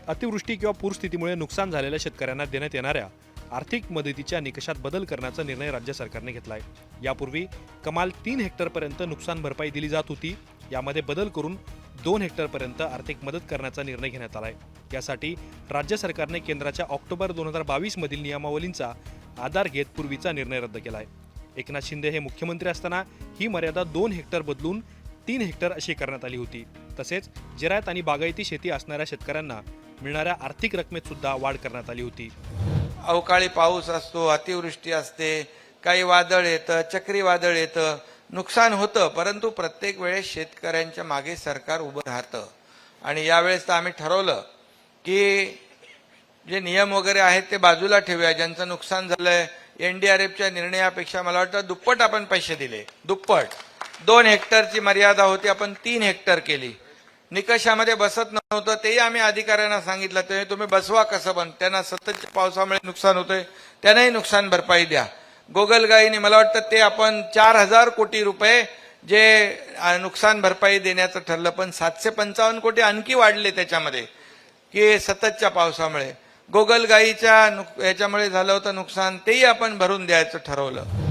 अतिवृष्टी किंवा पूरस्थितीमुळे नुकसान झालेल्या शेतकऱ्यांना देण्यात येणाऱ्या आर्थिक मदतीच्या निकषात बदल करण्याचा निर्णय राज्य सरकारने घेतला आहे। यापूर्वी कमाल 3 हेक्टरपर्यंत नुकसान भरपाई दिली जात होती। यामध्ये बदल करून 2 हेक्टरपर्यंत आर्थिक मदत करण्याचा निर्णय घेण्यात आला आहे। यासाठी राज्य सरकारने केंद्राच्या ऑक्टोबर 2022 मधील नियमावलींचा आधार घेत पूर्वीचा निर्णय रद्द केला आहे। एकनाथ शिंदे हे मुख्यमंत्री असताना ही मर्यादा 2 हेक्टर बदलून 3 हेक्टर अशी करण्यात आली होती। तसेच जिरायत आणि बागायती शेती असणाऱ्या शेतकऱ्यांना मिळणाऱ्या आर्थिक रकमेत सुद्धा वाढ करण्यात आली होती। अवकाळी पाऊस असतो, अतिवृष्टी असते, काही वादळ येतं, चक्रीवादळ येतं, नुकसान होतं, परंतु प्रत्येक वेळेस शेतकऱ्यांच्या मागे सरकार उभं राहतं। आणि यावेळेस तर आम्ही ठरवलं की जे नियम वगैरे आहेत ते बाजूला ठेवूया। ज्यांचं नुकसान झालंय एनडीआरएफच्या निर्णयापेक्षा मला वाटतं दुप्पट आपण पैसे दिले, दुप्पट। 2 हेक्टरची मर्यादा होती, आपण 3 हेक्टर केली। निकषामध्ये बसत नव्हतं तेही आम्ही अधिकाऱ्यांना सांगितलं, ते तुम्ही बसवा कसं पण, त्यांना सततच्या पावसामुळे नुकसान होतंय, त्यांनाही नुकसान भरपाई द्या। गोगलगाईने मला वाटतं ते आपण 4000 कोटी रुपये जे नुकसान भरपाई देण्याचं ठरलं, पण 755 कोटी आणखी वाढले त्याच्यामध्ये की सततच्या पावसामुळे गोगलगाईच्या याच्यामुळे झालं होतं नुकसान, तेही आपण भरून द्यायचं ठरवलं।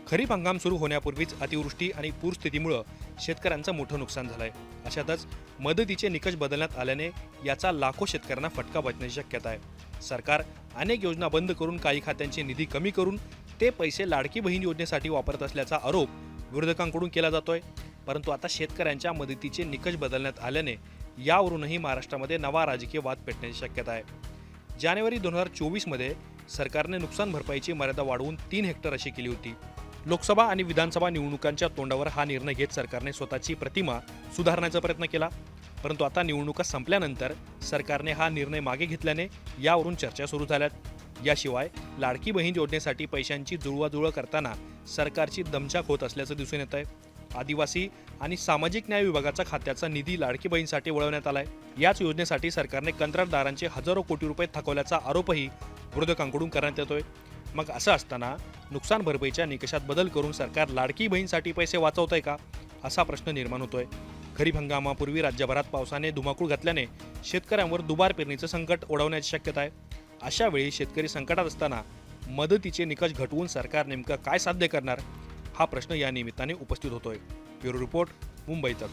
खरीप हंगाम सुरू होण्यापूर्वीच अतिवृष्टी आणि पूरस्थितीमुळे शेतकऱ्यांचं मोठं नुकसान झालंय। अशातच मदतीचे निकष बदलण्यात आल्याने याचा लाखो शेतकऱ्यांना फटका बसण्याची शक्यता आहे। सरकार अनेक योजना बंद करून काही खात्यांचे निधी कमी करून ते पैसे लाडकी बहीण योजनेसाठी वापरत असल्याचा आरोप विरोधकांकडून केला जातोय। परंतु आता शेतकऱ्यांच्या मदतीचे निकष बदलण्यात आल्याने यावरूनही महाराष्ट्रामध्ये नवा राजकीय वाद पेटण्याची शक्यता आहे। जानेवारी 2024 मध्ये सरकारने नुकसान भरपाईची मर्यादा वाढवून 3 हेक्टर अशी केली होती। लोकसभा आणि विधानसभा निवडणुकांच्या तोंडावर हा निर्णय घेत सरकारने स्वतःची प्रतिमा सुधारण्याचा प्रयत्न केला। परंतु आता निवडणुका संपल्यानंतर सरकारने हा निर्णय मागे घेतल्याने यावरून चर्चा सुरू झाल्यात। याशिवाय लाडकी बहीण योजनेसाठी पैशांची जुळवाजुळव करताना सरकारची दमछाक होत असल्याचं दिसून येत आहे। आदिवासी आणि सामाजिक न्याय विभागाचा खात्याचा निधी लाडकी बहीणसाठी वळवण्यात आलाय। याच योजनेसाठी सरकारने कंत्राटदारांचे हजारो कोटी रुपये थकवल्याचा आरोपही विरोधकांकडून करण्यात येतोय। मग असं असताना नुकसान भरपाईच्या निकषात बदल करून सरकार लाडकी बहीणसाठी पैसे वाचवतंय का, असा प्रश्न निर्माण होतोय। खरीप हंगामापूर्वी राज्यभरात पावसाने धुमाकूळ घातल्याने शेतकऱ्यांवर दुबार पेरणीचं संकट ओढवण्याची शक्यता आहे। अशा वेळी शेतकरी संकटात असताना मदतीचे निकष घटवून सरकार नेमकं काय साध्य करणार, हा प्रश्न या निमित्ताने उपस्थित होतोय। ब्युरो रिपोर्ट, मुंबई तक।